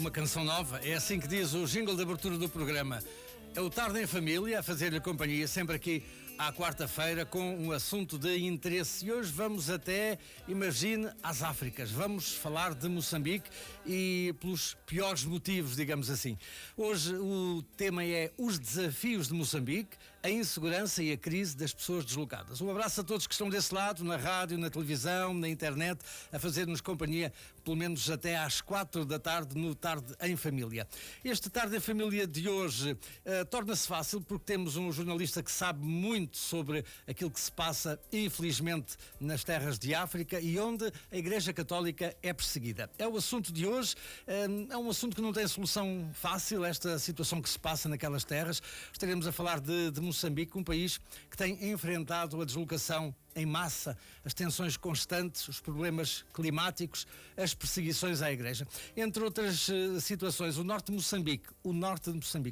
Uma canção nova, é assim que diz o jingle de abertura do programa. É o Tarde em Família, a fazer-lhe companhia, sempre aqui à quarta-feira, com um assunto de interesse. E hoje vamos até, imagine, às Áfricas. Vamos falar de Moçambique e pelos piores motivos, digamos assim. Hoje o tema é os desafios de Moçambique, a insegurança e a crise das pessoas deslocadas. Um abraço a todos que estão desse lado, na rádio, na televisão, na internet, a fazer-nos companhia, pelo menos até às 4 da tarde, no Tarde em Família. Este Tarde em Família de hoje torna-se fácil porque temos um jornalista que sabe muito sobre aquilo que se passa, infelizmente, nas terras de África e onde a Igreja Católica é perseguida. É o assunto de hoje, é um assunto que não tem solução fácil, esta situação que se passa naquelas terras. Estaremos a falar de Moçambique, um país que tem enfrentado a deslocação em massa, as tensões constantes, os problemas climáticos, as perseguições à Igreja. Entre outras situações, o norte de Moçambique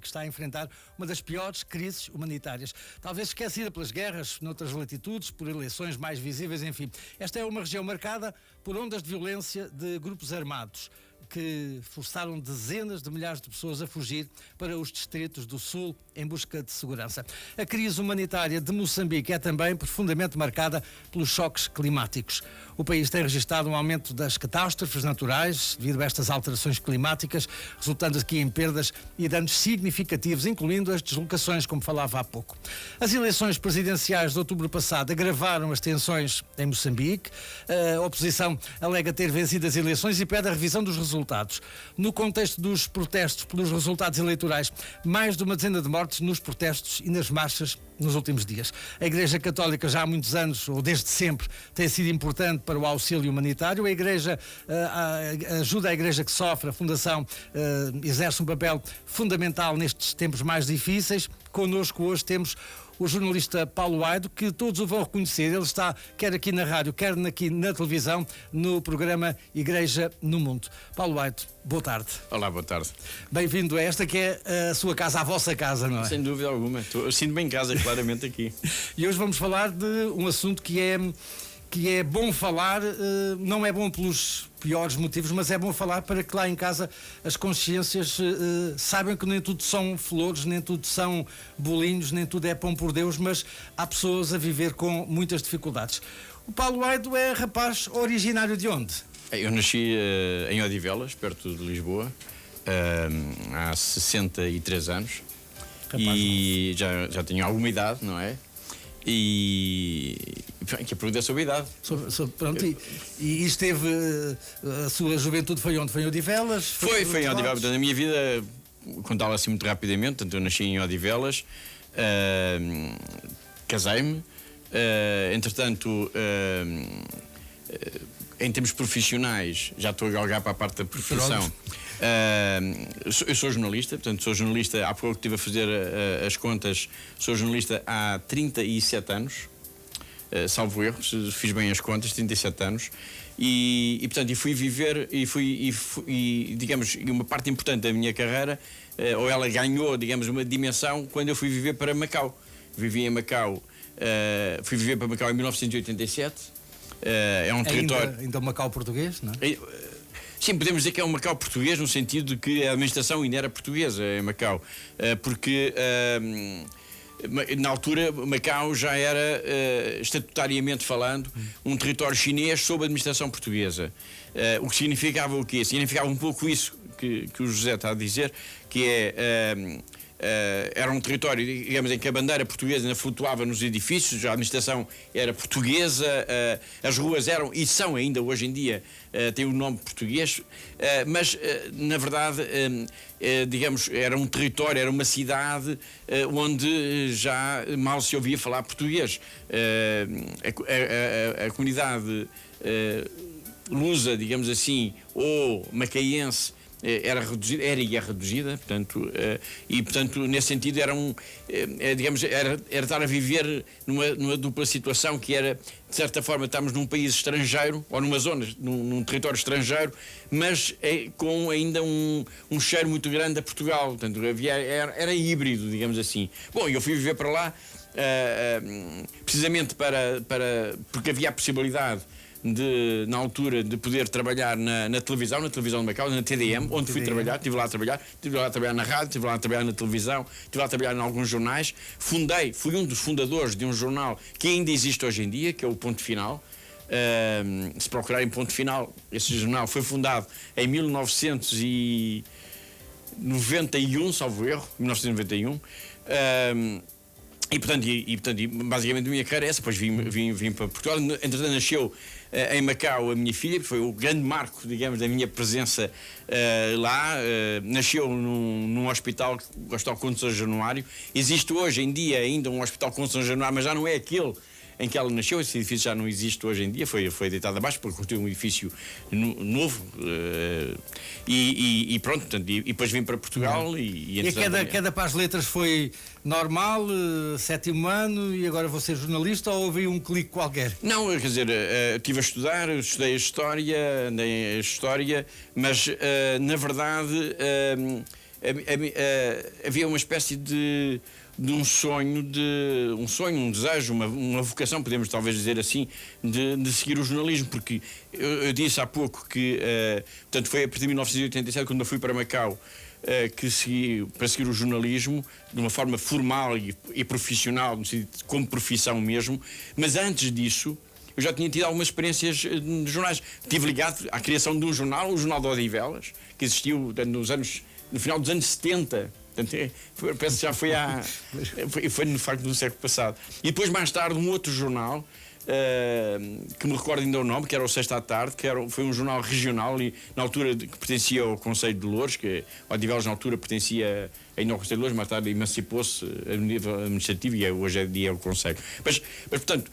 está a enfrentar uma das piores crises humanitárias, talvez esquecida pelas guerras, noutras latitudes, por eleições mais visíveis, enfim. Esta é uma região marcada por ondas de violência de grupos armados, que forçaram dezenas de milhares de pessoas a fugir para os distritos do sul em busca de segurança. A crise humanitária de Moçambique é também profundamente marcada pelos choques climáticos. O país tem registrado um aumento das catástrofes naturais devido a estas alterações climáticas, resultando aqui em perdas e danos significativos, incluindo as deslocações, como falava há pouco. As eleições presidenciais de outubro passado agravaram as tensões em Moçambique. A oposição alega ter vencido as eleições e pede a revisão dos resultados. No contexto dos protestos pelos resultados eleitorais, mais de uma dezena de mortes nos protestos e nas marchas nos últimos dias. A Igreja Católica já há muitos anos, ou desde sempre, tem sido importante para o auxílio humanitário. A Igreja ajuda a Igreja que sofre, a Fundação exerce um papel fundamental nestes tempos mais difíceis. Connosco hoje temos o jornalista Paulo Aido, que todos o vão reconhecer. Ele está quer aqui na rádio, quer aqui na televisão, no programa Igreja no Mundo. Paulo Aido, boa tarde. Olá, boa tarde. Bem-vindo a esta que é a sua casa, a vossa casa, não é? Sem dúvida alguma. Eu sinto-me em casa, claramente, aqui. E hoje vamos falar de um assunto que é bom falar, não é bom pelos piores motivos, mas é bom falar para que lá em casa as consciências saibam que nem tudo são flores, nem tudo são bolinhos, nem tudo é pão por Deus, mas há pessoas a viver com muitas dificuldades. O Paulo Aido é rapaz originário de onde? Eu nasci em Odivelas, perto de Lisboa, há 63 anos. Rapaz, e já tenho alguma idade, não é? E que a pergunta é sobre a idade. Pronto, e esteve. A sua juventude foi onde? Foi em Odivelas? Foi em Odivelas. Na minha vida, contá-la assim muito rapidamente, portanto, eu nasci em Odivelas, casei-me, entretanto, em termos profissionais, já estou a galgar para a parte da profissão. Eu sou jornalista, portanto, sou jornalista, há pouco estive a fazer as contas, sou jornalista há 37 anos, salvo erro, fiz bem as contas, 37 anos, e portanto, fui viver, e digamos, uma parte importante da minha carreira, ou ela ganhou, digamos, uma dimensão quando eu fui viver para Macau. Vivi em Macau, fui viver para Macau em 1987, é um território... Ainda Macau português, não é? Sim, podemos dizer que é um Macau português no sentido de que a administração ainda era portuguesa em Macau, porque na altura Macau já era, estatutariamente falando, um território chinês sob a administração portuguesa. O que significava o quê? Significava um pouco isso que o José está a dizer, que era um território, digamos, em que a bandeira portuguesa ainda flutuava nos edifícios, a administração era portuguesa, as ruas eram, e são ainda hoje em dia, têm o nome português, mas, na verdade, digamos, era um território, era uma cidade onde já mal se ouvia falar português. A comunidade lusa, digamos assim, ou macaense, era reduzida, era e é reduzida, portanto, e portanto nesse sentido digamos, era estar a viver numa dupla situação, que era, de certa forma, estamos num país estrangeiro, ou numa zona, num território estrangeiro, mas com ainda um cheiro muito grande a Portugal, portanto era híbrido, digamos assim. Bom, eu fui viver para lá precisamente porque havia a possibilidade na altura, de poder trabalhar na televisão de Macau, na TDM, onde fui trabalhar, estive lá a trabalhar na rádio, estive lá a trabalhar na televisão, estive lá a trabalhar em alguns jornais. Fui um dos fundadores de um jornal que ainda existe hoje em dia, que é o Ponto Final. Se procurarem Ponto Final, esse jornal foi fundado em 1991, salvo erro, 1991. Portanto, basicamente a minha carreira é essa. Depois vim para Portugal. Entretanto, nasceu em Macau a minha filha, que foi o grande marco, digamos, da minha presença lá. Nasceu num hospital, o Hospital Conde de São Januário. Existe hoje em dia ainda um Hospital Conde de São Januário, mas já não é aquele em que ela nasceu. Esse edifício já não existe hoje em dia, foi deitado abaixo porque construiu um edifício novo. Pronto, portanto, e depois vim para Portugal. E a queda para as letras foi normal, 7º ano, e agora vou ser jornalista, ou houve um clique qualquer? Não, quer dizer, estive a estudar, estudei a História, mas na verdade havia uma espécie de um sonho, um desejo, uma vocação, podemos talvez dizer assim, de seguir o jornalismo, porque eu disse há pouco que, portanto, foi a partir de 1987, quando eu fui para Macau, para seguir o jornalismo de uma forma formal e profissional, como profissão mesmo, mas antes disso eu já tinha tido algumas experiências de jornais. Estive ligado à criação de um jornal, o Jornal de Odivelas, que existiu no final dos anos 70. Portanto, penso que já foi no facto do século passado. E depois, mais tarde, um outro jornal, que me recordo ainda o nome, que era o Sexta à Tarde, foi um jornal regional, e na altura que pertencia ao Conselho de Loures, que Odivelas na altura pertencia ainda ao Conselho de Loures, mais tarde emancipou-se a nível administrativo e hoje em dia é o Conselho. Mas portanto,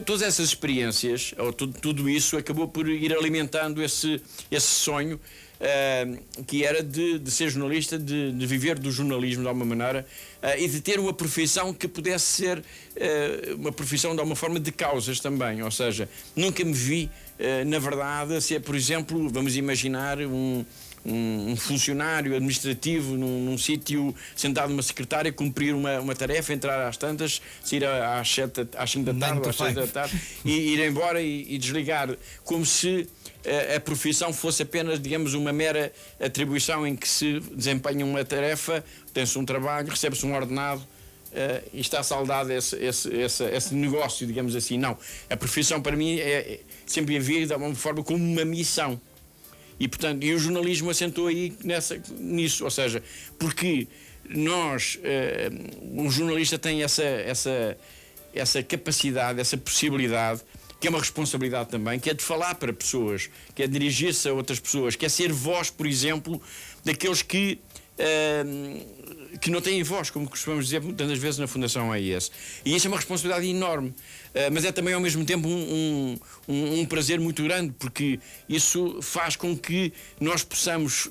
todas essas experiências, tudo isso acabou por ir alimentando esse sonho, que era de ser jornalista, de viver do jornalismo de alguma maneira, e de ter uma profissão que pudesse ser uma profissão de alguma forma de causas também. Ou seja, nunca me vi, na verdade, a ser, por exemplo, vamos imaginar um funcionário administrativo num sítio, sentado numa secretária, cumprir uma tarefa, entrar às tantas, sair às 5 da tarde ou às 6 da tarde e ir embora e desligar, como se a profissão fosse apenas, digamos, uma mera atribuição em que se desempenha uma tarefa, tem-se um trabalho, recebe-se um ordenado e está saldado esse negócio, digamos assim. Não, a profissão para mim sempre havia de uma forma como uma missão. E, portanto, o jornalismo assentou aí nisso, ou seja, porque o jornalista tem essa capacidade, essa possibilidade, que é uma responsabilidade também, que é de falar para pessoas, que é dirigir-se a outras pessoas, que é ser voz, por exemplo, daqueles que não têm voz, como costumamos dizer tantas vezes na Fundação AIS. E isso é uma responsabilidade enorme, mas é também ao mesmo tempo um prazer muito grande, porque isso faz com que nós possamos,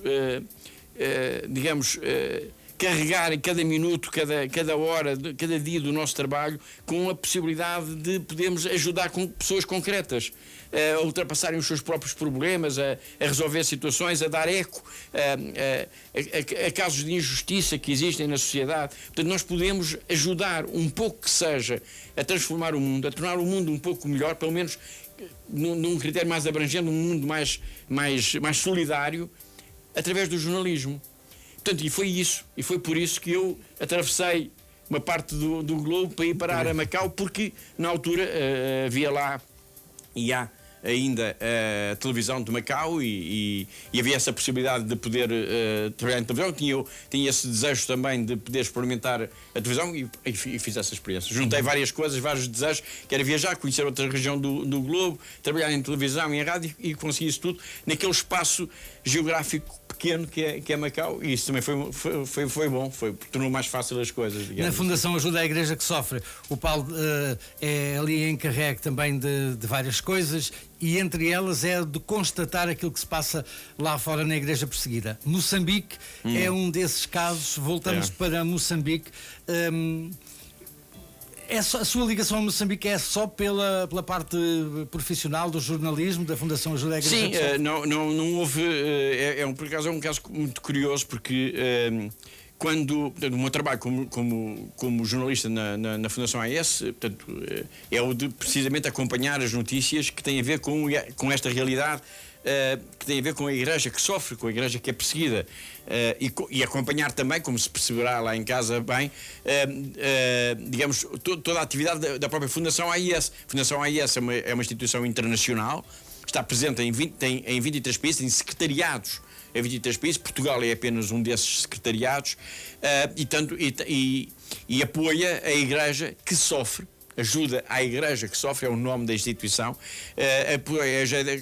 digamos, carregar em cada minuto, cada hora, cada dia do nosso trabalho com a possibilidade de podermos ajudar com pessoas concretas a ultrapassarem os seus próprios problemas, a resolver situações, a dar eco a casos de injustiça que existem na sociedade. Portanto, nós podemos ajudar um pouco que seja a transformar o mundo, a tornar o mundo um pouco melhor, pelo menos num critério mais abrangente, um mundo mais solidário, através do jornalismo. Portanto, e foi isso, e foi por isso que eu atravessei uma parte do globo para ir parar a Macau, porque na altura havia lá e há ainda a televisão de Macau e havia essa possibilidade de poder trabalhar em televisão. Tinha esse desejo também de poder experimentar a televisão e fiz essa experiência. Juntei várias coisas, vários desejos, que era viajar, conhecer outra região do globo, trabalhar em televisão e em rádio, e consegui isso tudo naquele espaço geográfico pequeno que é Macau, e isso também foi bom, tornou mais fácil as coisas, digamos. Na Fundação Ajuda à Igreja que Sofre, o Paulo é ali encarregue também de várias coisas, e entre elas é de constatar aquilo que se passa lá fora na Igreja Perseguida. Moçambique é um desses casos. Voltamos para Moçambique. A sua ligação a Moçambique é só pela parte profissional do jornalismo da Fundação Ajuda à Igreja? Sim, não houve. Por acaso é um caso muito curioso, porque quando, portanto, o meu trabalho como jornalista na Fundação AES, portanto, é o de precisamente acompanhar as notícias que têm a ver com esta realidade, que tem a ver com a Igreja que sofre, com a Igreja que é perseguida, e acompanhar também, como se perceberá lá em casa bem, digamos, toda a atividade da própria Fundação AES. A Fundação AES é uma instituição internacional, está presente em 23 países, em secretariados em 23 países. Portugal é apenas um desses secretariados, e apoia a Igreja que sofre, ajuda à Igreja que sofre, é o nome da instituição, apoia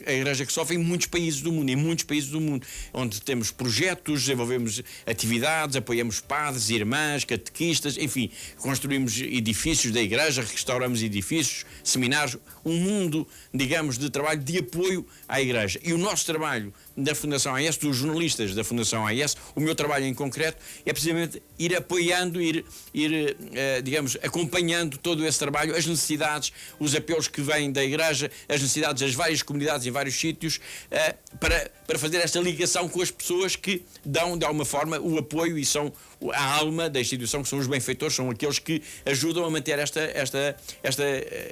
a Igreja que sofre em muitos países do mundo, onde temos projetos, desenvolvemos atividades, apoiamos padres, irmãs, catequistas, enfim, construímos edifícios da Igreja, restauramos edifícios, seminários, um mundo, digamos, de trabalho de apoio à Igreja. E o nosso trabalho da Fundação AES, dos jornalistas da Fundação AES, o meu trabalho em concreto é precisamente ir apoiando, digamos, acompanhando todo esse trabalho, as necessidades, os apelos que vêm da Igreja, as necessidades das várias comunidades em vários sítios, para fazer esta ligação com as pessoas que dão, de alguma forma, o apoio e são a alma da instituição, que são os benfeitores, são aqueles que ajudam a manter esta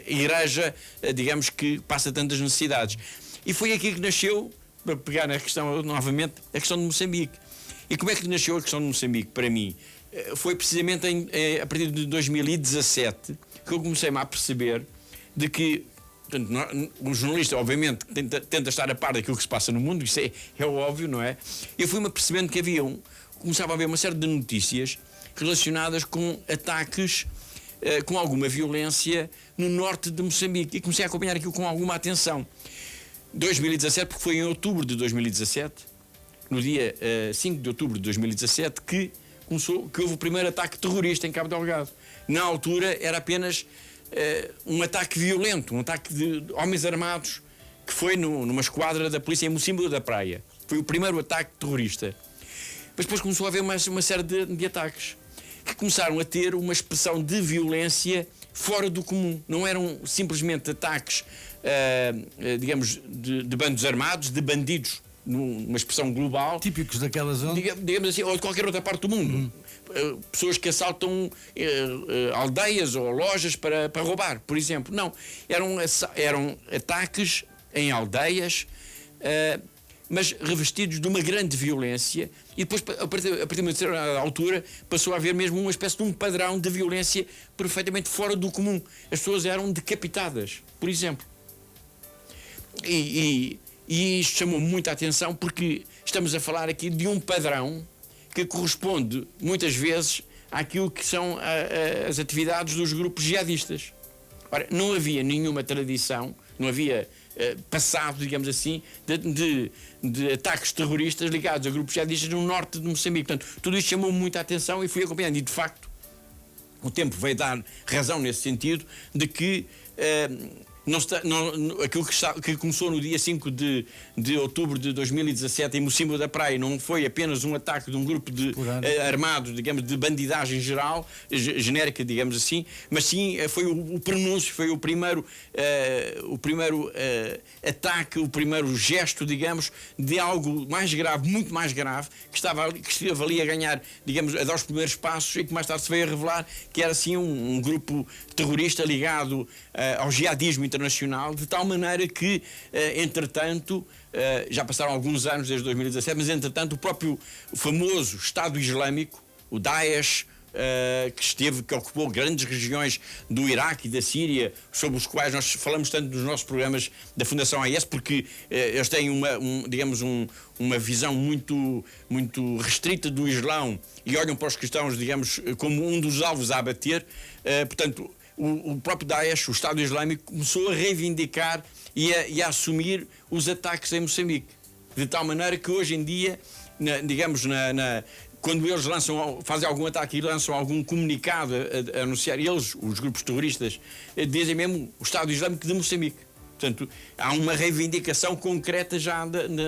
Igreja, digamos, que passa tantas necessidades. E foi aqui que nasceu, para pegar na questão novamente, a questão de Moçambique. E como é que nasceu a questão de Moçambique para mim? Foi precisamente a partir de 2017 que eu comecei-me a perceber de que, portanto, um jornalista, obviamente, tenta estar a par daquilo que se passa no mundo, isso é óbvio, não é? Eu fui-me apercebendo que começava a haver uma série de notícias relacionadas com ataques com alguma violência no norte de Moçambique, e comecei a acompanhar aquilo com alguma atenção. 2017, porque foi em outubro de 2017, no dia 5 de outubro de 2017, que houve o primeiro ataque terrorista em Cabo Delgado. Na altura era apenas um ataque violento, um ataque de homens armados, que foi numa esquadra da polícia em Mocímbola da Praia. Foi o primeiro ataque terrorista. Mas depois começou a haver uma série de ataques que começaram a ter uma expressão de violência fora do comum. Não eram simplesmente ataques, digamos, de bandos armados, de bandidos, numa expressão global. Típicos daquela zona? Digamos assim, ou de qualquer outra parte do mundo. Pessoas que assaltam aldeias ou lojas para roubar, por exemplo. Não, eram ataques em aldeias, mas revestidos de uma grande violência, e depois, a partir de uma certa altura, passou a haver mesmo uma espécie de um padrão de violência perfeitamente fora do comum. As pessoas eram decapitadas, por exemplo. E isto chamou muita atenção, porque estamos a falar aqui de um padrão que corresponde, muitas vezes, àquilo que são as atividades dos grupos jihadistas. Ora, não havia nenhuma tradição, não havia passado, digamos assim, de ataques terroristas ligados a grupos jihadistas no norte de Moçambique. Portanto, tudo isto chamou muita atenção e fui acompanhando. E, de facto, o tempo veio dar razão nesse sentido, de que aquilo que começou no dia 5 de outubro de 2017 em Mocímbola da Praia não foi apenas um ataque de um grupo armado, digamos, de bandidagem geral, genérica, digamos assim, mas sim foi o prenúncio, foi o primeiro ataque, o primeiro gesto, digamos, de algo mais grave, muito mais grave, que esteve ali a ganhar, digamos, a dar os primeiros passos, e que mais tarde se veio a revelar que era assim um grupo terrorista ligado ao jihadismo internacional, de tal maneira que, entretanto, já passaram alguns anos desde 2017, mas entretanto o famoso Estado Islâmico, o Daesh, que ocupou grandes regiões do Iraque e da Síria, sobre os quais nós falamos tanto nos nossos programas da Fundação AES, porque eles têm uma visão muito, muito restrita do Islão e olham para os cristãos, digamos, como um dos alvos a abater. Portanto, o próprio Daesh, o Estado Islâmico, começou a reivindicar e a assumir os ataques em Moçambique, de tal maneira que hoje em dia, quando eles fazem algum ataque e lançam algum comunicado a anunciar, eles, os grupos terroristas, dizem mesmo o Estado Islâmico de Moçambique. Portanto, há uma reivindicação concreta já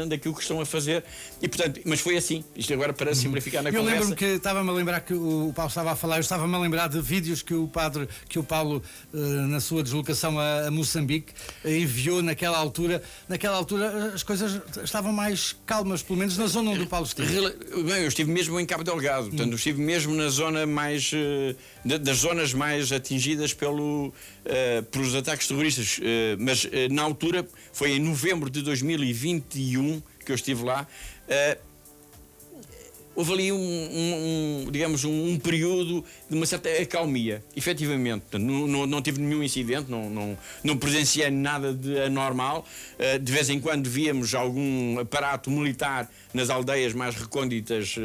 daquilo que estão a fazer. E, portanto, mas foi assim. Isto agora para simplificar na conversa. Eu lembro-me que estava-me a lembrar que o Paulo estava a falar, eu estava-me a lembrar de vídeos que o Paulo, na sua deslocação a Moçambique, enviou naquela altura. Naquela altura as coisas estavam mais calmas, pelo menos na zona onde o Paulo esteve. Bem, eu estive mesmo em Cabo Delgado, portanto, eu estive mesmo na zona mais. Das zonas mais atingidas pelos ataques terroristas. Mas na altura, foi em novembro de 2021 que eu estive lá. Houve ali digamos, um período de uma certa acalmia, efetivamente. Portanto, não tive nenhum incidente, não presenciei nada de anormal. De vez em quando víamos algum aparato militar nas aldeias mais recônditas,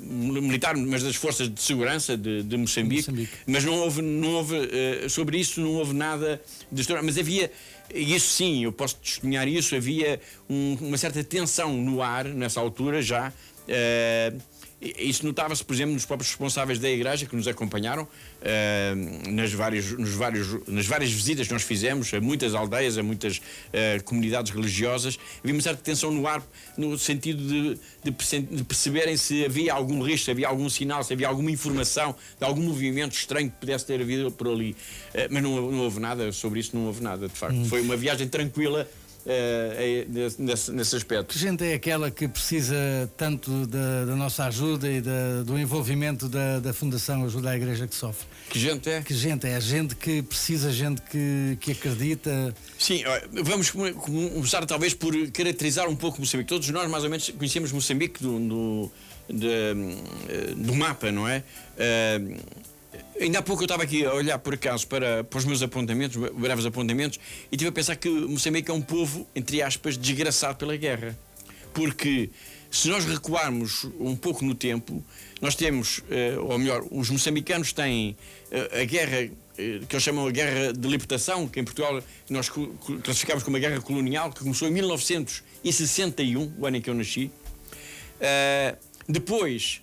militar, mas das forças de segurança de Moçambique. Mas não houve sobre isso não houve nada de história. Mas havia, isso sim, eu posso testemunhar isso, havia uma certa tensão no ar nessa altura já. Isso notava-se, por exemplo, nos próprios responsáveis da igreja que nos acompanharam nas várias visitas que nós fizemos a muitas aldeias, a muitas comunidades religiosas. Havia uma certa tensão no ar, no sentido de perceberem se havia algum risco, se havia algum sinal, se havia alguma informação de algum movimento estranho que pudesse ter havido por ali. Mas não houve nada sobre isso, não houve nada, de facto. Foi uma viagem tranquila. Nesse aspecto. Que gente é aquela que precisa tanto da nossa ajuda e do envolvimento da Fundação Ajuda à Igreja que Sofre? Que gente é? Que gente é? Gente que precisa, gente que acredita. Sim, vamos começar talvez por caracterizar um pouco Moçambique. Todos nós mais ou menos conhecemos Moçambique do mapa, não é? Ainda há pouco eu estava aqui a olhar por acaso para os meus apontamentos, breves apontamentos, e estive a pensar que Moçambique é um povo, entre aspas, desgraçado pela guerra. Porque se nós recuarmos um pouco no tempo, nós temos, ou melhor, os moçambicanos têm a guerra que eles chamam a Guerra de Libertação, que em Portugal nós classificamos como a Guerra Colonial, que começou em 1961, o ano em que eu nasci. Depois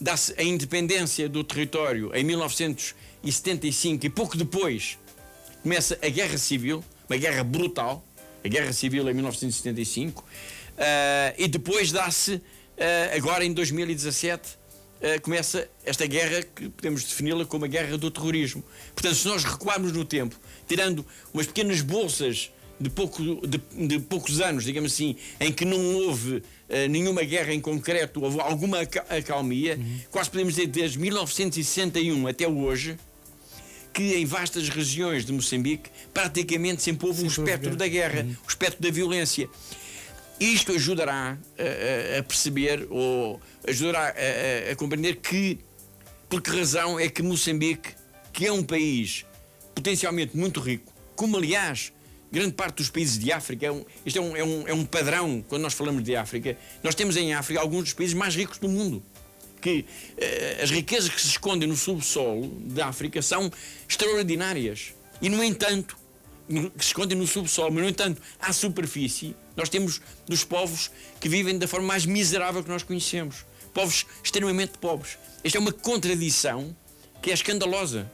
dá-se a independência do território em 1975 e pouco depois começa a Guerra Civil, uma guerra brutal, a Guerra Civil em 1975, e depois dá-se, agora em 2017, começa esta guerra que podemos defini-la como a guerra do terrorismo. Portanto, se nós recuarmos no tempo, tirando umas pequenas bolsas de poucos anos, digamos assim, em que não houve nenhuma guerra em concreto, houve alguma acalmia, quase podemos dizer desde 1961 até hoje, que em vastas regiões de Moçambique praticamente sempre houve um espectro da guerra, o espectro da violência. Isto ajudará a perceber, ou ajudará a compreender por que razão é que Moçambique, que é um país potencialmente muito rico, como aliás grande parte dos países de África, isto é um padrão quando nós falamos de África. Nós temos em África alguns dos países mais ricos do mundo. Que as riquezas que se escondem no subsolo da África são extraordinárias. E, no entanto, que se escondem no subsolo, mas, no entanto, à superfície, nós temos dos povos que vivem da forma mais miserável que nós conhecemos. Povos extremamente pobres. Esta é uma contradição que é escandalosa.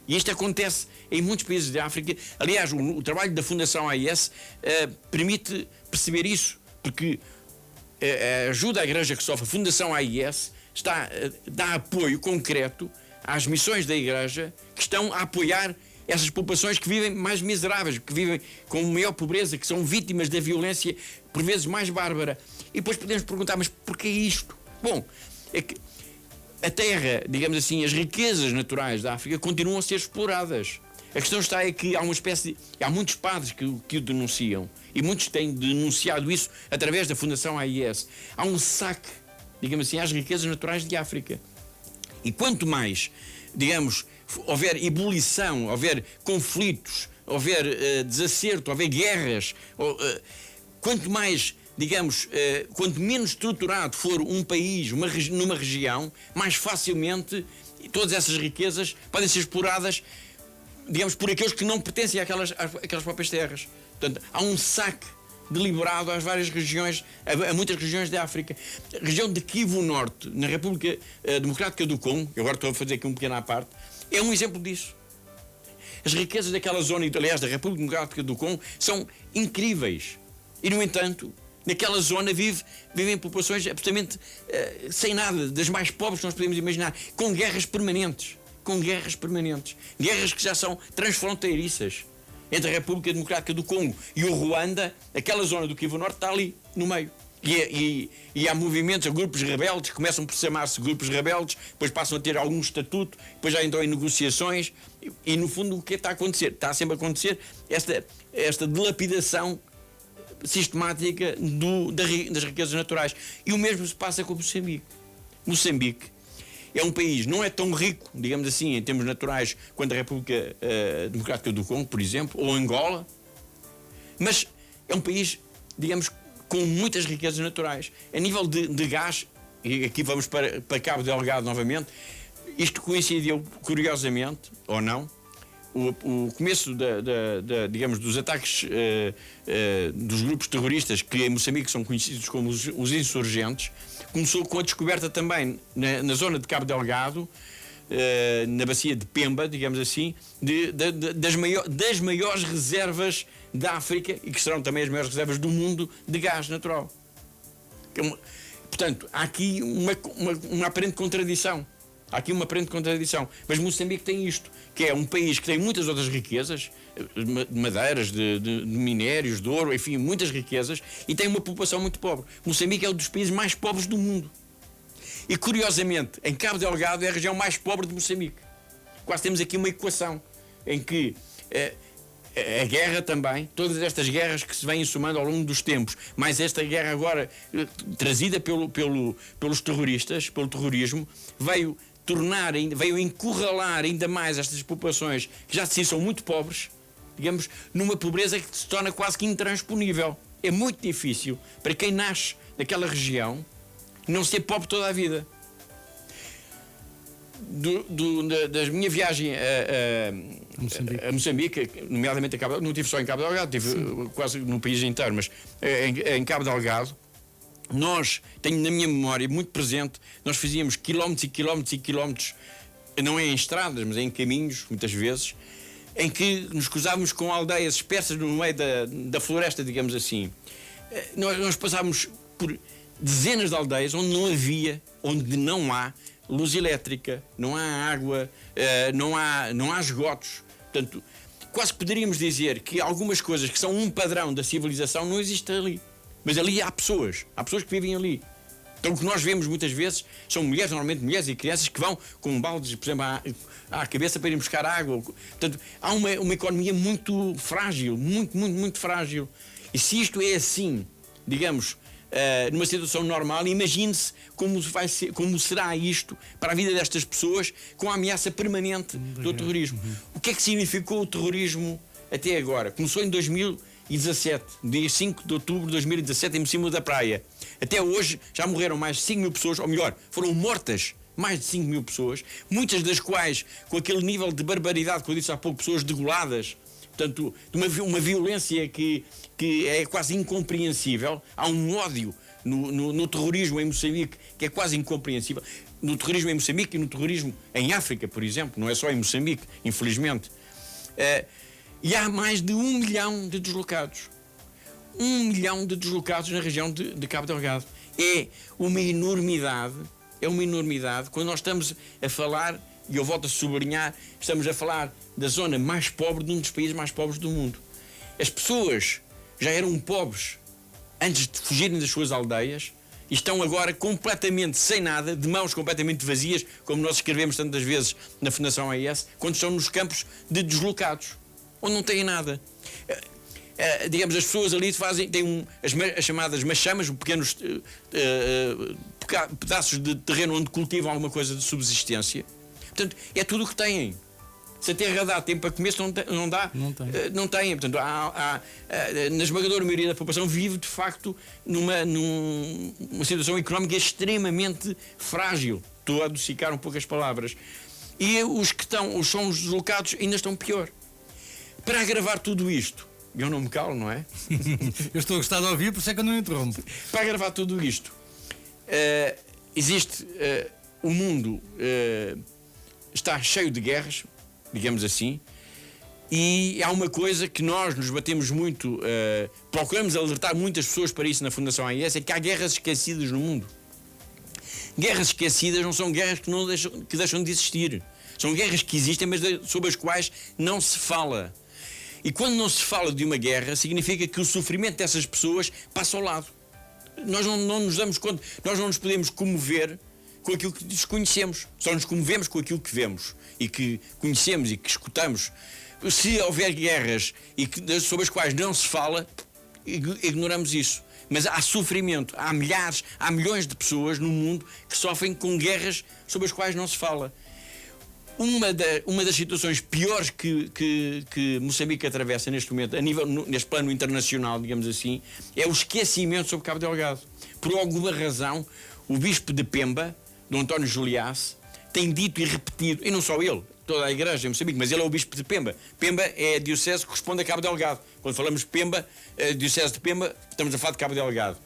E isto acontece em muitos países de África. Aliás, o trabalho da Fundação AIS permite perceber isso, porque a Ajuda à Igreja que Sofre, a Fundação AIS, dá apoio concreto às missões da Igreja que estão a apoiar essas populações que vivem mais miseráveis, que vivem com maior pobreza, que são vítimas da violência, por vezes mais bárbara. E depois podemos perguntar, mas porquê isto? Bom, é que a terra, digamos assim, as riquezas naturais da África continuam a ser exploradas. A questão está é que há muitos padres que o denunciam, e muitos têm denunciado isso através da Fundação AIS. Há um saque, digamos assim, às riquezas naturais de África. E quanto mais, digamos, houver ebulição, houver conflitos, houver desacerto, houver guerras, quanto mais, digamos, quanto menos estruturado for um país, numa região, mais facilmente todas essas riquezas podem ser exploradas, digamos, por aqueles que não pertencem àquelas próprias terras. Portanto, há um saque deliberado às várias regiões, a muitas regiões da África. A região de Kivu Norte, na República Democrática do Congo, que agora estou a fazer aqui um pequeno à parte, é um exemplo disso. As riquezas daquela zona, aliás, da República Democrática do Congo, são incríveis. E, no entanto, naquela zona vivem populações absolutamente sem nada, das mais pobres que nós podemos imaginar, com guerras permanentes. Guerras que já são transfronteiriças. Entre a República Democrática do Congo e o Ruanda, aquela zona do Kivu Norte está ali, no meio. E há movimentos, há grupos rebeldes, começam por chamar-se grupos rebeldes, depois passam a ter algum estatuto, depois já entram em negociações, e no fundo o que está a acontecer? Está sempre a acontecer esta dilapidação sistemática das riquezas naturais. E o mesmo se passa com Moçambique. Moçambique é um país, não é tão rico, digamos assim, em termos naturais, quanto a República Democrática do Congo, por exemplo, ou Angola, mas é um país, digamos, com muitas riquezas naturais. A nível de gás, e aqui vamos para Cabo Delgado novamente, isto coincidiu, curiosamente, ou não, o começo digamos, dos ataques dos grupos terroristas, que em Moçambique são conhecidos como os insurgentes, começou com a descoberta também na zona de Cabo Delgado, na bacia de Pemba, digamos assim, das maiores reservas da África, e que serão também as maiores reservas do mundo de gás natural. Portanto, há aqui uma aparente contradição. Mas Moçambique tem isto, que é um país que tem muitas outras riquezas, de madeiras, de minérios, de ouro, enfim, muitas riquezas, e tem uma população muito pobre. Moçambique é um dos países mais pobres do mundo. E, curiosamente, em Cabo Delgado é a região mais pobre de Moçambique. Quase temos aqui uma equação em que a guerra também, todas estas guerras que se vêm somando ao longo dos tempos, mais esta guerra agora trazida pelos terroristas, pelo terrorismo, veio encurralar ainda mais estas populações que já de si são muito pobres, digamos, numa pobreza que se torna quase que intransponível. É muito difícil para quem nasce naquela região não ser pobre toda a vida. Da minha viagem a Moçambique, nomeadamente a Cabo Delgado, não estive só em Cabo Delgado, estive quase no país inteiro, mas em Cabo Delgado, tenho na minha memória muito presente, nós fazíamos quilómetros e quilómetros e quilómetros, não é em estradas, mas em caminhos, muitas vezes, em que nos cruzávamos com aldeias dispersas no meio da floresta, digamos assim. Nós passávamos por dezenas de aldeias onde não há luz elétrica, não há água, não há esgotos. Portanto, quase poderíamos dizer que algumas coisas que são um padrão da civilização não existem ali. Mas ali há pessoas que vivem ali. Então o que nós vemos muitas vezes são mulheres, normalmente mulheres e crianças, que vão com baldes, por exemplo, à cabeça para ir buscar água. Portanto, há uma economia muito frágil, muito frágil. E se isto é assim, digamos, numa situação normal, imagine-se como será isto para a vida destas pessoas com a ameaça permanente do terrorismo. O que é que significou o terrorismo até agora? Começou em 2017, dia 5 de outubro de 2017, em Mocímboa da Praia. Até hoje já morreram mais de 5 mil pessoas, ou melhor, foram mortas mais de 5 mil pessoas, muitas das quais com aquele nível de barbaridade que eu disse há pouco, pessoas degoladas, portanto, de uma violência que é quase incompreensível. Há um ódio no terrorismo em Moçambique que é quase incompreensível. No terrorismo em Moçambique e no terrorismo em África, por exemplo, não é só em Moçambique, infelizmente. E há mais de 1 milhão de deslocados. 1 milhão de deslocados na região de Cabo Delgado. É uma enormidade quando nós estamos a falar, e eu volto a sublinhar, estamos a falar da zona mais pobre de um dos países mais pobres do mundo. As pessoas já eram pobres antes de fugirem das suas aldeias e estão agora completamente sem nada, de mãos completamente vazias, como nós escrevemos tantas vezes na Fundação AES, quando estão nos campos de deslocados, onde não têm nada. Digamos, as pessoas ali têm as chamadas machamas, pequenos pedaços de terreno onde cultivam alguma coisa de subsistência. Portanto, é tudo o que têm. Se a terra dá tempo para comer, não dá, não tem. Portanto, na esmagadora maioria da população vive, de facto, numa situação económica extremamente frágil. Estou a adocicar um pouco as palavras. E os que são os deslocados ainda estão pior. Para agravar tudo isto, eu não me calo, não é? Eu estou a gostar de ouvir, por isso é que eu não interrompo. Para agravar tudo isto, existe o mundo está cheio de guerras, digamos assim, E há uma coisa que nós nos batemos muito, procuramos alertar muitas pessoas para isso na Fundação AIS, é que há guerras esquecidas no mundo. Guerras esquecidas não são guerras que deixam de existir. São guerras que existem, mas sobre as quais não se fala. E quando não se fala de uma guerra, significa que o sofrimento dessas pessoas passa ao lado. Nós não nos damos conta, nós não nos podemos comover com aquilo que desconhecemos. Só nos comovemos com aquilo que vemos e que conhecemos e que escutamos. Se houver guerras sobre as quais não se fala, ignoramos isso. Mas há sofrimento, há milhares, há milhões de pessoas no mundo que sofrem com guerras sobre as quais não se fala. Uma das situações piores que Moçambique atravessa neste momento, neste plano internacional, digamos assim, é o esquecimento sobre Cabo Delgado. Por alguma razão, o bispo de Pemba, D. António Juliace, tem dito e repetido, e não só ele, toda a igreja em Moçambique, mas ele é o bispo de Pemba. Pemba é a diocese que corresponde a Cabo Delgado. Quando falamos de Pemba, a diocese de Pemba, estamos a falar de Cabo Delgado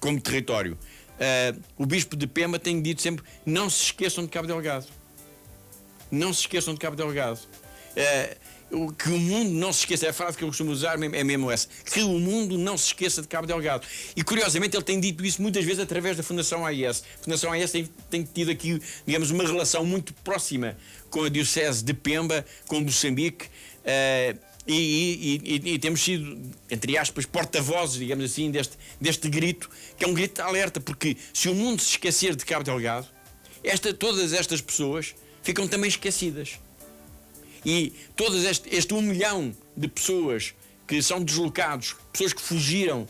como território. O bispo de Pemba tem dito sempre: não se esqueçam de Cabo Delgado. Não se esqueçam de Cabo Delgado. Que o mundo não se esqueça, é a frase que eu costumo usar, é mesmo essa, que o mundo não se esqueça de Cabo Delgado. E curiosamente ele tem dito isso muitas vezes através da Fundação AIS. A Fundação AIS tem tido aqui, digamos, uma relação muito próxima com a diocese de Pemba, com Moçambique, e temos sido, entre aspas, porta-vozes, digamos assim, deste grito, que é um grito de alerta, porque se o mundo se esquecer de Cabo Delgado, todas estas pessoas ficam também esquecidas. E este 1 milhão de pessoas que são deslocados, pessoas que fugiram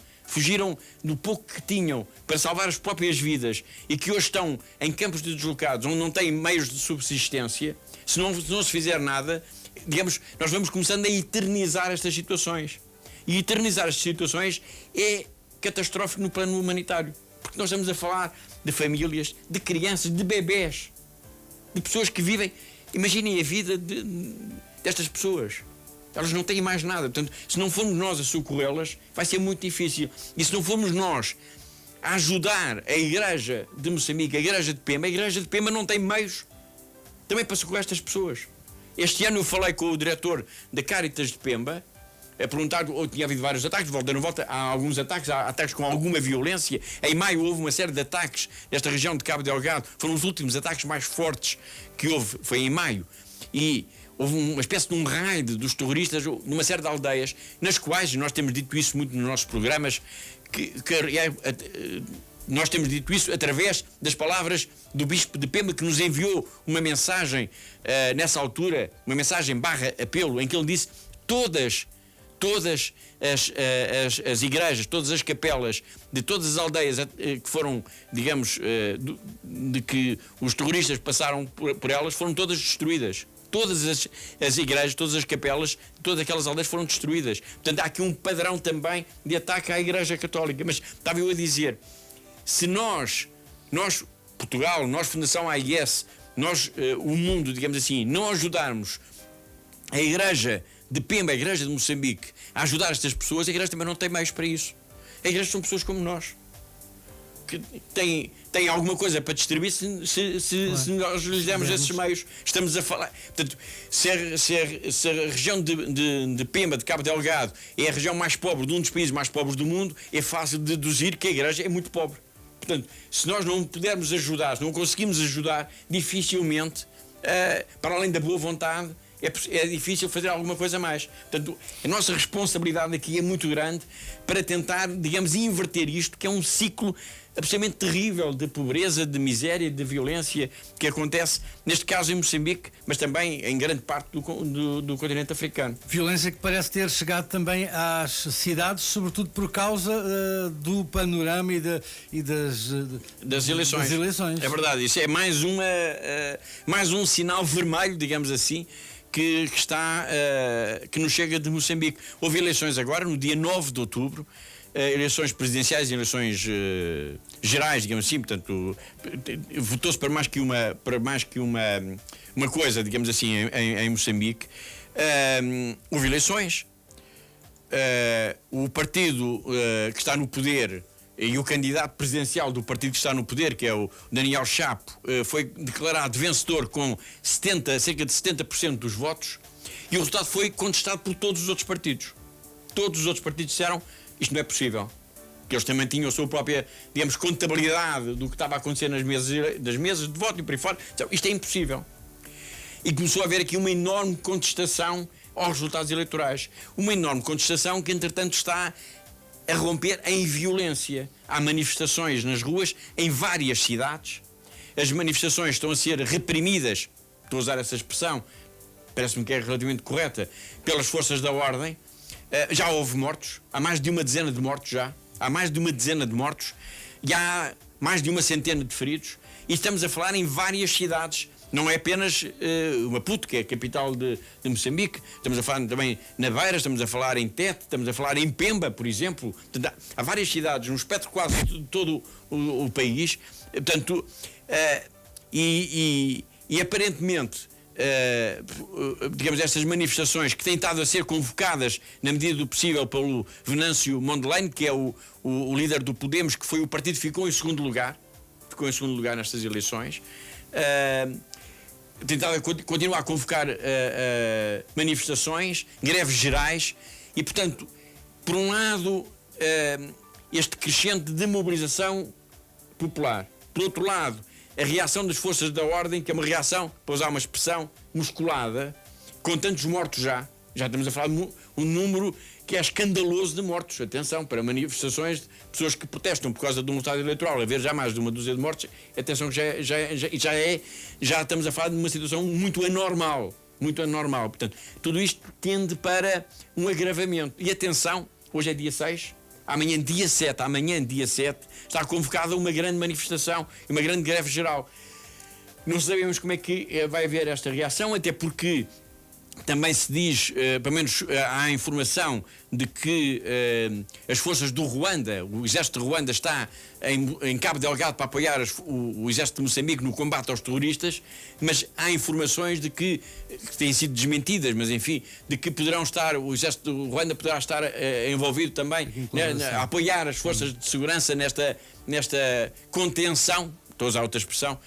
do pouco que tinham para salvar as próprias vidas e que hoje estão em campos de deslocados, onde não têm meios de subsistência, se não se fizer nada, digamos, nós vamos começando a eternizar estas situações. E eternizar estas situações é catastrófico no plano humanitário. Porque nós estamos a falar de famílias, de crianças, de bebés, de pessoas que vivem. Imaginem a vida destas pessoas. Elas não têm mais nada. Portanto, se não formos nós a socorrê-las, vai ser muito difícil. E se não formos nós a ajudar a Igreja de Moçambique, a Igreja de Pemba não tem meios também para socorrer estas pessoas. Este ano eu falei com o diretor da Caritas de Pemba, a perguntar, tinha havido vários ataques, dando volta, há alguns ataques, há ataques com alguma violência. Em maio houve uma série de ataques nesta região de Cabo Delgado, foram os últimos ataques mais fortes que houve, foi em maio. E houve uma espécie de um raid dos terroristas numa série de aldeias, nas quais, nós temos dito isso muito nos nossos programas, nós temos dito isso através das palavras do bispo de Pemba, que nos enviou uma mensagem nessa altura, uma mensagem / apelo, em que ele disse: todas as igrejas, todas as capelas de todas as aldeias que foram, digamos, de que os terroristas passaram por elas, foram todas destruídas. Todas as igrejas, todas as capelas, todas aquelas aldeias foram destruídas. Portanto, há aqui um padrão também de ataque à Igreja Católica. Mas estava eu a dizer, se nós Portugal, nós Fundação AIS, o mundo, digamos assim, não ajudarmos a Igreja de Pemba, a Igreja de Moçambique, a ajudar estas pessoas, a Igreja também não tem meios para isso. A Igreja são pessoas como nós, que têm alguma coisa para distribuir se nós lhes demos esses meios. Estamos a falar. Portanto, se a região de Pemba, de Cabo Delgado, é a região mais pobre de um dos países mais pobres do mundo, é fácil de deduzir que a Igreja é muito pobre. Portanto, se nós não pudermos ajudar, se não conseguimos ajudar, dificilmente, para além da boa vontade, é difícil fazer alguma coisa mais. Portanto, a nossa responsabilidade aqui é muito grande para tentar, digamos, inverter isto, que é um ciclo absolutamente terrível de pobreza, de miséria, de violência que acontece, neste caso em Moçambique, mas também em grande parte do continente africano. Violência que parece ter chegado também às cidades, sobretudo por causa do panorama e das eleições. É verdade, isso é mais um sinal vermelho, digamos assim, que nos chega de Moçambique. Houve eleições agora, no dia 9 de outubro, eleições presidenciais e eleições gerais, digamos assim, portanto, votou-se para mais que uma coisa, digamos assim, em Moçambique. Houve eleições, o partido que está no poder e o candidato presidencial do partido que está no poder, que é o Daniel Chapo, foi declarado vencedor com cerca de 70% dos votos. E o resultado foi contestado por todos os outros partidos. Todos os outros partidos disseram isto não é possível. Que eles também tinham a sua própria, digamos, contabilidade do que estava a acontecer das mesas de voto e por aí fora. Então, isto é impossível. E começou a haver aqui uma enorme contestação aos resultados eleitorais. Uma enorme contestação que, entretanto, está a romper em violência. Há manifestações nas ruas em várias cidades. As manifestações estão a ser reprimidas, estou a usar essa expressão, parece-me que é relativamente correta, pelas forças da ordem. Já houve mortos, há mais de uma dezena de mortos já. Há mais de uma dezena de mortos e há mais de uma centena de feridos. E estamos a falar em várias cidades. Não é apenas Maputo, que é a capital de Moçambique. Estamos a falar também na Beira, estamos a falar em Tete, estamos a falar em Pemba, por exemplo. Portanto, há várias cidades, no espectro quase de todo o país. Portanto, e aparentemente, digamos, estas manifestações que têm estado a ser convocadas na medida do possível pelo Venâncio Mondlane, que é o líder do Podemos, que foi o partido que ficou em segundo lugar nestas eleições, tentado continuar a convocar manifestações, greves gerais e, portanto, por um lado, este crescente de mobilização popular, por outro lado, a reação das forças da ordem, que é uma reação, para usar uma expressão, musculada, com tantos mortos já estamos a falar de um número que é escandaloso de mortos. Atenção, para manifestações de pessoas que protestam por causa de um resultado eleitoral, haver já mais de uma dúzia de mortos, atenção que já estamos a falar de uma situação muito anormal. Portanto, tudo isto tende para um agravamento. E atenção, hoje é dia 6, amanhã dia 7, está convocada uma grande manifestação, uma grande greve geral. Não sabemos como é que vai haver esta reação, até porque também se diz, pelo menos há a informação de que as forças do Ruanda, o exército de Ruanda está em Cabo Delgado para apoiar o exército de Moçambique no combate aos terroristas, mas há informações de que têm sido desmentidas, mas enfim, de que o exército do Ruanda poderá estar envolvido também a apoiar as forças de segurança nesta contenção, estou a usar outra expressão,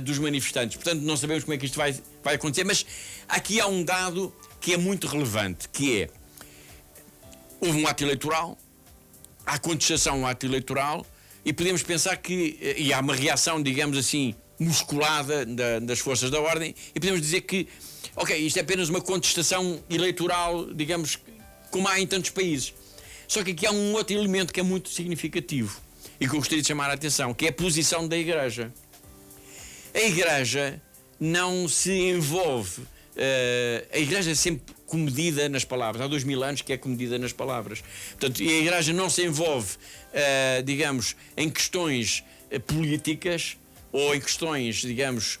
dos manifestantes. Portanto, não sabemos como é que isto vai acontecer, mas aqui há um dado que é muito relevante, que é, houve um ato eleitoral, há contestação ao ato eleitoral, e podemos pensar que, e há uma reação, digamos assim, musculada das forças da ordem, e podemos dizer que, ok, isto é apenas uma contestação eleitoral, digamos, como há em tantos países. Só que aqui há um outro elemento que é muito significativo, e que eu gostaria de chamar a atenção, que é a posição da Igreja. A Igreja não se envolve, a Igreja é sempre comedida nas palavras, há 2000 anos que é comedida nas palavras. Portanto, e a Igreja não se envolve, digamos, em questões políticas ou em questões, digamos,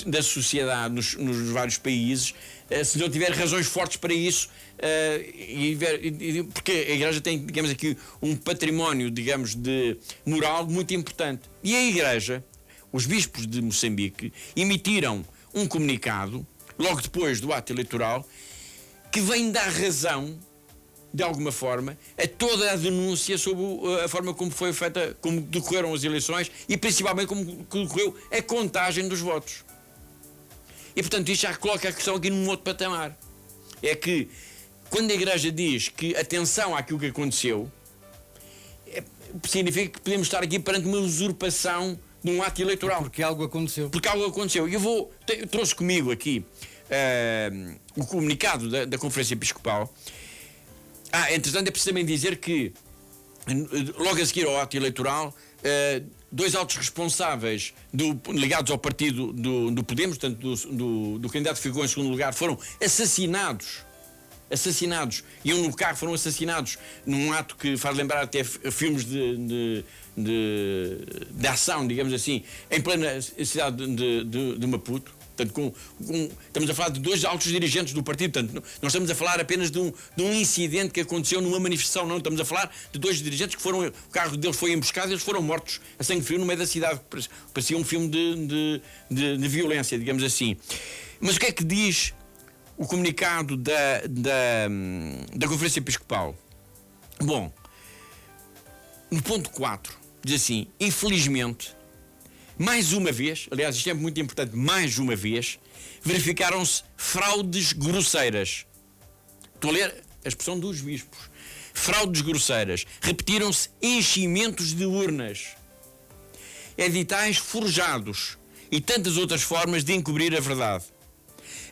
da sociedade nos vários países, se não tiver razões fortes para isso, porque a Igreja tem, digamos aqui, um património, digamos, de moral muito importante. E a Igreja, os bispos de Moçambique, emitiram um comunicado, logo depois do ato eleitoral, que vem dar razão, de alguma forma, a toda a denúncia sobre a forma como foi feita, como decorreram as eleições e principalmente como decorreu a contagem dos votos. E, portanto, isto já coloca a questão aqui num outro patamar. É que, quando a Igreja diz que atenção àquilo que aconteceu, significa que podemos estar aqui perante uma usurpação de um ato eleitoral. Porque algo aconteceu. E eu trouxe comigo aqui o comunicado da Conferência Episcopal. Entretanto, é preciso também dizer que, logo a seguir ao ato eleitoral, dois altos responsáveis ligados ao partido do Podemos, portanto, do candidato que ficou em segundo lugar, foram assassinados, e um no carro, foram assassinados num ato que faz lembrar até filmes de ação, digamos assim, em plena cidade de Maputo. Portanto, estamos a falar de dois altos dirigentes do partido. Portanto, não estamos a falar apenas de um incidente que aconteceu numa manifestação, não. Estamos a falar de dois dirigentes que o carro deles foi emboscado e eles foram mortos a sangue frio no meio da cidade. Parecia um filme de violência, digamos assim. Mas o que é que diz o comunicado da Conferência Episcopal? Bom, no ponto 4, diz assim: infelizmente, mais uma vez, aliás, isto é muito importante, mais uma vez, verificaram-se fraudes grosseiras. Estou a ler a expressão dos bispos. Fraudes grosseiras. Repetiram-se enchimentos de urnas, editais forjados e tantas outras formas de encobrir a verdade.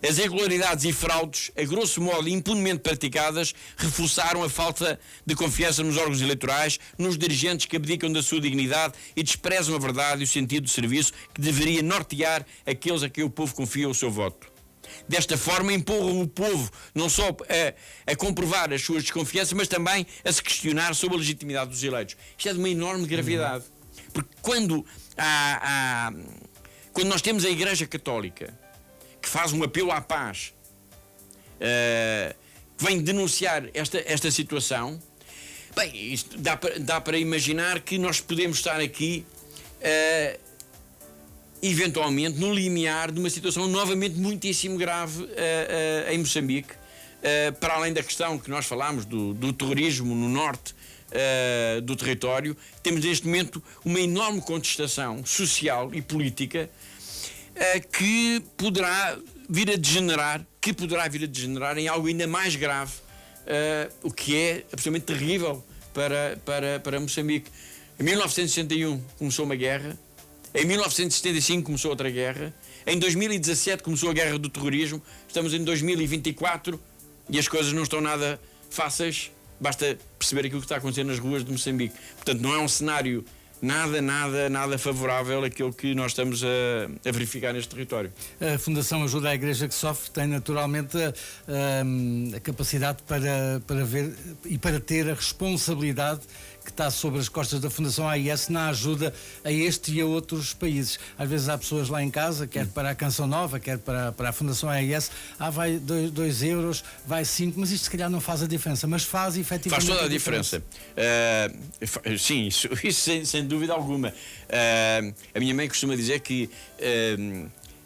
As irregularidades e fraudes, a grosso modo impunemente praticadas, reforçaram a falta de confiança nos órgãos eleitorais, nos dirigentes que abdicam da sua dignidade e desprezam a verdade e o sentido do serviço que deveria nortear aqueles a quem o povo confia o seu voto. Desta forma, empurram o povo não só a comprovar as suas desconfianças, mas também a se questionar sobre a legitimidade dos eleitos. Isto é de uma enorme gravidade. Porque quando nós temos a Igreja Católica, que faz um apelo à paz, que vem denunciar esta situação, bem, isto dá para imaginar que nós podemos estar aqui, eventualmente, no limiar de uma situação novamente muitíssimo grave em Moçambique, para além da questão que nós falámos do terrorismo no norte do território. Temos neste momento uma enorme contestação social e política que poderá vir a degenerar em algo ainda mais grave, o que é absolutamente terrível para Moçambique. Em 1961 começou uma guerra, em 1975 começou outra guerra, em 2017 começou a guerra do terrorismo, estamos em 2024 e as coisas não estão nada fáceis, basta perceber aquilo que está acontecendo nas ruas de Moçambique. Portanto, não é um cenário nada favorável àquilo que nós estamos a verificar neste território. A Fundação Ajuda à Igreja que Sofre tem naturalmente a capacidade para ver e para ter a responsabilidade que está sobre as costas da Fundação AIS na ajuda a este e a outros países. Às vezes há pessoas lá em casa, quer para a Canção Nova, quer para a Fundação AIS, vai 2 euros, vai 5, mas isto se calhar não faz a diferença, mas faz efetivamente. Faz toda a diferença. Sim, isso sem dúvida alguma. A minha mãe costuma dizer que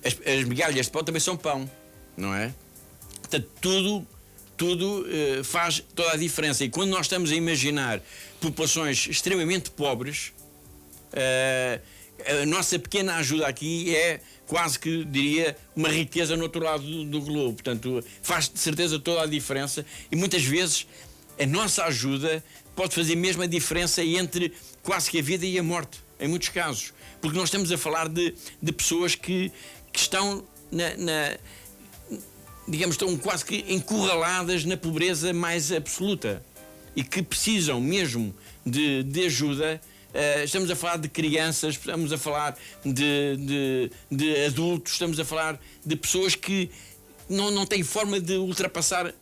as migalhas de pão também são pão, não é? Portanto, tudo faz toda a diferença. E quando nós estamos a imaginar populações extremamente pobres, a nossa pequena ajuda aqui é quase que, diria, uma riqueza no outro lado do globo. Portanto, faz de certeza toda a diferença e muitas vezes a nossa ajuda pode fazer mesmo a diferença entre quase que a vida e a morte, em muitos casos. Porque nós estamos a falar de pessoas que estão digamos, estão quase que encurraladas na pobreza mais absoluta e que precisam mesmo de ajuda. Estamos a falar de crianças, estamos a falar de adultos, estamos a falar de pessoas que não têm forma de ultrapassar,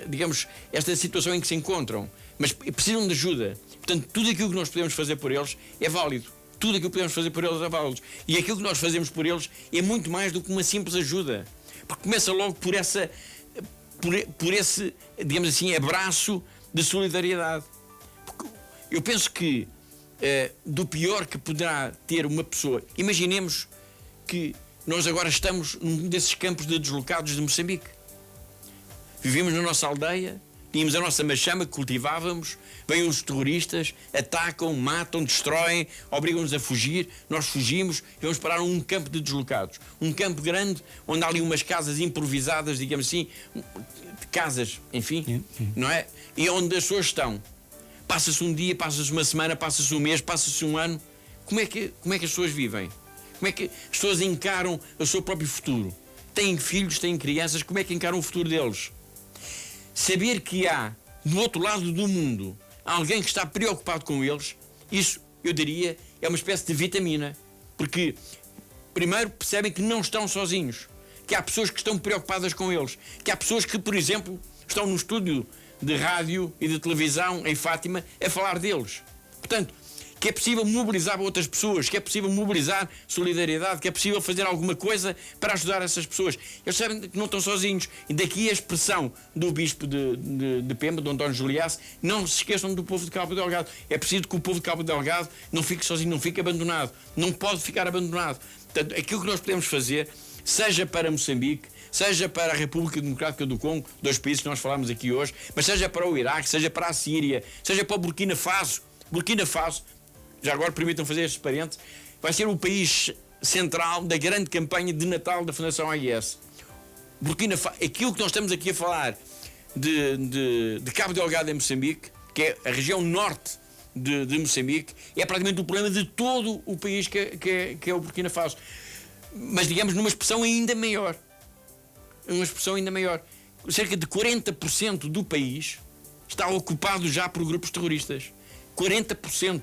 digamos, esta situação em que se encontram, mas precisam de ajuda. Portanto, tudo aquilo que nós podemos fazer por eles é válido. Tudo aquilo que podemos fazer por eles é válido. E aquilo que nós fazemos por eles é muito mais do que uma simples ajuda. Porque começa logo por esse, digamos assim, abraço de solidariedade. Porque eu penso que do pior que poderá ter uma pessoa, imaginemos que nós agora estamos num desses campos de deslocados de Moçambique. Vivemos na nossa aldeia, tínhamos a nossa machama que cultivávamos, vêm os terroristas, atacam, matam, destroem, obrigam-nos a fugir, nós fugimos e vamos parar um campo de deslocados. Um campo grande, onde há ali umas casas improvisadas, digamos assim, casas, enfim, não é? E onde as pessoas estão. Passa-se um dia, passa-se uma semana, passa-se um mês, passa-se um ano. Como é que as pessoas vivem? Como é que as pessoas encaram o seu próprio futuro? Têm filhos, têm crianças, como é que encaram o futuro deles? Saber que há, do outro lado do mundo, alguém que está preocupado com eles, isso, eu diria, é uma espécie de vitamina. Porque, primeiro, percebem que não estão sozinhos, que há pessoas que estão preocupadas com eles, que há pessoas que, por exemplo, estão no estúdio de rádio e de televisão em Fátima a falar deles. Portanto, que é possível mobilizar outras pessoas, que é possível mobilizar solidariedade, que é possível fazer alguma coisa para ajudar essas pessoas. Eles sabem que não estão sozinhos. E daqui a expressão do bispo de Pemba, do António Juliace, não se esqueçam do povo de Cabo Delgado. É preciso que o povo de Cabo Delgado não fique sozinho, não fique abandonado. Não pode ficar abandonado. Portanto, aquilo que nós podemos fazer, seja para Moçambique, seja para a República Democrática do Congo, 2 países que nós falámos aqui hoje, mas seja para o Iraque, seja para a Síria, seja para o Burkina Faso. Burkina Faso já agora permitam fazer este parênteses, vai ser o país central da grande campanha de Natal da Fundação AIS. Burkina Faso, aquilo que nós estamos aqui a falar de Cabo Delgado em Moçambique, que é a região norte de Moçambique, é praticamente o problema de todo o país que é o Burkina Faso. Mas, digamos, numa expressão ainda maior. Cerca de 40% do país está ocupado já por grupos terroristas. 40%.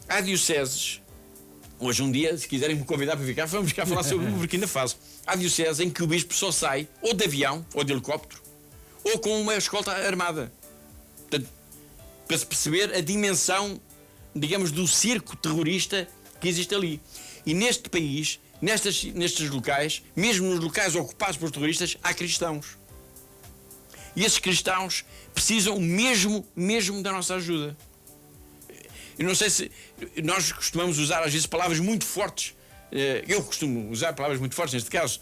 Há dioceses, hoje um dia, se quiserem me convidar para ficar, vamos cá falar sobre o Burkina Faso. Há dioceses em que o bispo só sai ou de avião, ou de helicóptero, ou com uma escolta armada. Portanto, para se perceber a dimensão, digamos, do circo terrorista que existe ali. E neste país, nestes locais, mesmo nos locais ocupados por terroristas, há cristãos. E esses cristãos precisam mesmo da nossa ajuda. Eu não sei se nós costumamos usar às vezes palavras muito fortes. Eu costumo usar palavras muito fortes, neste caso,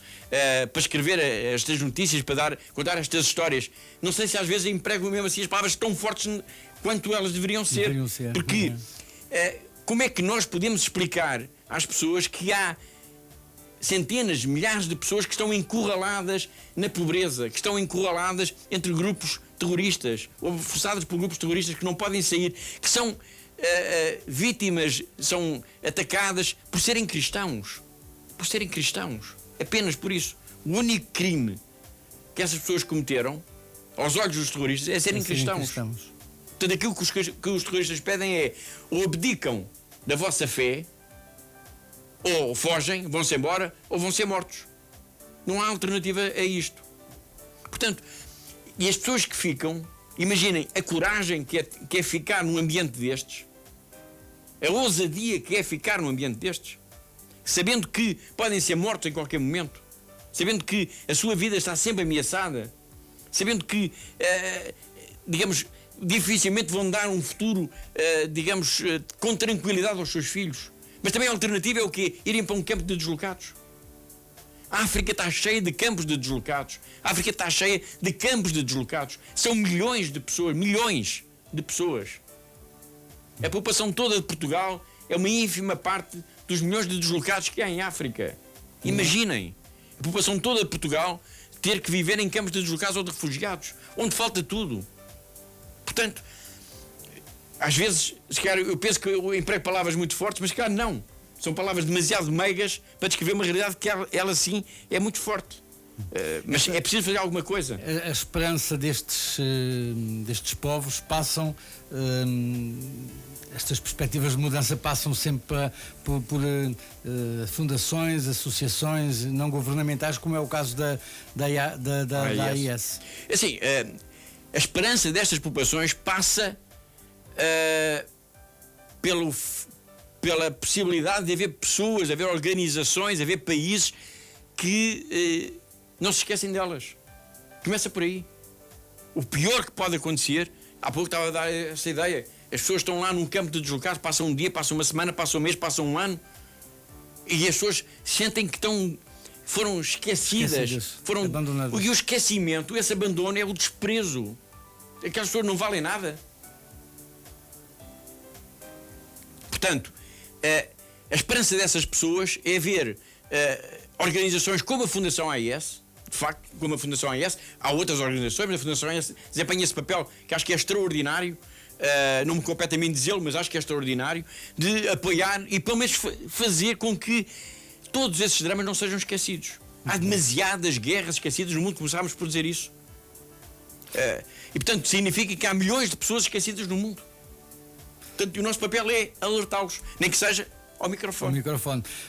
para escrever estas notícias, para contar estas histórias. Não sei se às vezes emprego mesmo assim as palavras tão fortes quanto elas deveriam ser. Porque como é que nós podemos explicar às pessoas que há centenas, milhares de pessoas que estão encurraladas na pobreza, que estão encurraladas entre grupos terroristas, ou forçadas por grupos terroristas que não podem sair, que são vítimas, são atacadas por serem cristãos. Por serem cristãos. Apenas por isso. O único crime que essas pessoas cometeram, aos olhos dos terroristas, é serem cristãos. Portanto, aquilo que os terroristas pedem é: ou abdicam da vossa fé, ou fogem, vão-se embora, ou vão ser mortos. Não há alternativa a isto. Portanto, e as pessoas que ficam, imaginem a coragem que é ficar num ambiente destes, a ousadia que é ficar num ambiente destes, sabendo que podem ser mortos em qualquer momento, sabendo que a sua vida está sempre ameaçada, sabendo que, digamos, dificilmente vão dar um futuro, digamos, com tranquilidade aos seus filhos. Mas também a alternativa é o quê? Irem para um campo de deslocados. A África está cheia de campos de deslocados. A África está cheia de campos de deslocados. São milhões de pessoas. A população toda de Portugal é uma ínfima parte dos milhões de deslocados que há em África. Imaginem, a população toda de Portugal ter que viver em campos de deslocados ou de refugiados, onde falta tudo. Portanto, às vezes, se calhar, eu penso que eu emprego palavras muito fortes, mas se calhar não. São palavras demasiado meigas para descrever uma realidade que ela sim é muito forte. Mas é preciso fazer alguma coisa. A esperança destes povos passam, estas perspectivas de mudança passam sempre por fundações, associações não governamentais, como é o caso da AIS. Assim, a esperança destas populações passa pela possibilidade de haver pessoas, de haver organizações, de haver países que não se esquecem delas. Começa por aí. O pior que pode acontecer, há pouco estava a dar essa ideia, as pessoas estão lá num campo de deslocados, passam um dia, passam uma semana, passam um mês, passam um ano, e as pessoas sentem que foram esquecidas, foram abandonadas. E o esquecimento, esse abandono, é o desprezo. Aquelas pessoas não valem nada. Portanto, a esperança dessas pessoas é ver organizações como a Fundação AIS, de facto, como a Fundação AIS, há outras organizações, mas a Fundação AIS desempenha esse papel que acho que é extraordinário, não me compete a mim dizê-lo, mas acho que é extraordinário, de apoiar e pelo menos fazer com que todos esses dramas não sejam esquecidos. Há demasiadas guerras esquecidas no mundo, começámos por dizer isso. E portanto significa que há milhões de pessoas esquecidas no mundo. Portanto, o nosso papel é alertá-los, nem que seja ao microfone.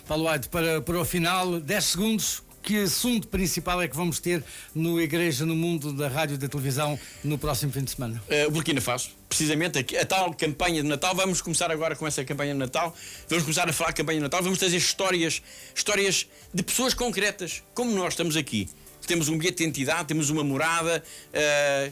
Paulo White, para o final, 10 segundos, que assunto principal é que vamos ter no Igreja no Mundo da Rádio e da Televisão no próximo fim de semana? O Burkina Faso, precisamente a tal campanha de Natal. Vamos começar agora com essa campanha de Natal, vamos começar a falar de campanha de Natal, vamos trazer histórias de pessoas concretas, como nós estamos aqui. Temos um bilhete de identidade, temos uma morada,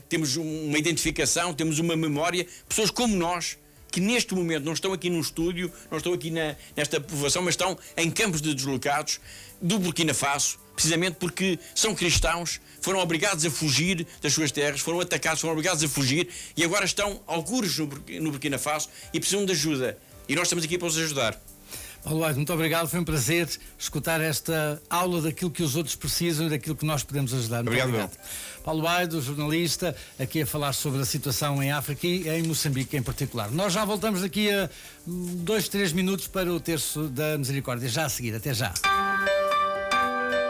temos uma identificação, temos uma memória, pessoas como nós, que neste momento não estão aqui num estúdio, não estão aqui nesta povoação, mas estão em campos de deslocados do Burkina Faso, precisamente porque são cristãos, foram obrigados a fugir das suas terras, foram atacados, foram obrigados a fugir e agora estão algures no Burkina Faso e precisam de ajuda. E nós estamos aqui para os ajudar. Paulo Baio, muito obrigado, foi um prazer escutar esta aula daquilo que os outros precisam e daquilo que nós podemos ajudar. Muito obrigado. Paulo Baio, jornalista, aqui a falar sobre a situação em África e em Moçambique em particular. Nós já voltamos daqui a 2, 3 minutos para o Terço da Misericórdia, já a seguir, até já.